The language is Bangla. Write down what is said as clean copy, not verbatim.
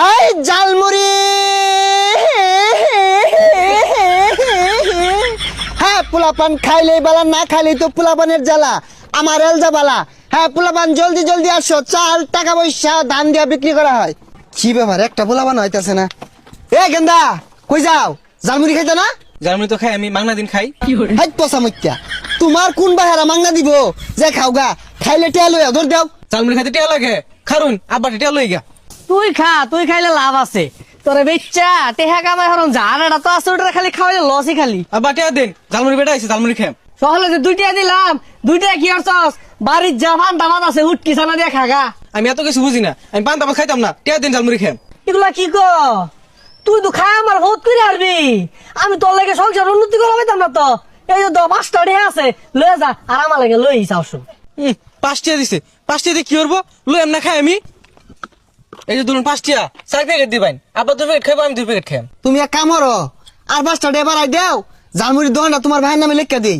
এই জালমুড়ি হ্যাঁ পোলাপান খাইলেই বালা না খাইলেই তো পোলাপানের জ্বালা আমার এলজা বালা হ্যাঁ পোলাপান জলদি জলদি আসো চাল টাকা পয়সা ধান দিয়া বিক্রি করা হয় কি ব্যাপার একটা পোলাপান হইতাছে না এ গেন্দা কই যাও জালমুড়ি খাইতো না জার্মানি তো খাই আমি মাংনা দিন খাই হাই পচা মত্যা তোমার কোন বাহারা মাংনা দিব যে খাও গা খাইলে টেয়া লইয়া ধর দেও জালমুড়ি খাইতে টিয়া লাগে খারুন আব্বা টিয়া লই গা তুই খা তুই খাইলে লাভ আছে তোরে বেচ্চা টেহা কামাই হরম জানাটা তো আছে ওটা খালি খাওয়াইলে লসই খালি আব্বা টিয়া দেন জালমুড়ি বেটা আইছে জালমুড়ি খাম সহলে যে দুইটা দিলাম দুইটা কি আর চস বাড়ির জামান দামাত আছে হুটকি ছানা দিয়ে খাগা আমি এত কিছু বুঝি না আমি পান তামাক খাইতাম না টিয়া দেন জালমুড়ি খাম এগুলা কি কো তুই তো খাই আমার বহুত করে হারবি আমি তোর লাগে সংসার উন্নতি করা পাইতাম না তো এই যে 5টা ঢে আছে লয়ে যা আর আমার লাগে লই যাও শুন 5 টিয়া দিছে 5 টিয়া দিয়ে কি করবো লই এমনা খাই আমি এই যে ধরুন 5 টিয়া 4 প্যাকেট দিবেন আব্বা 2 প্যাকেট খাইবো আমি 2 প্যাকেট খাম তুমি এক কাম করো আর 5টা ডে বাড়াই দেও জালমুড়ির দোকানটা তোমার ভাইয়ের নামে লিখে দেই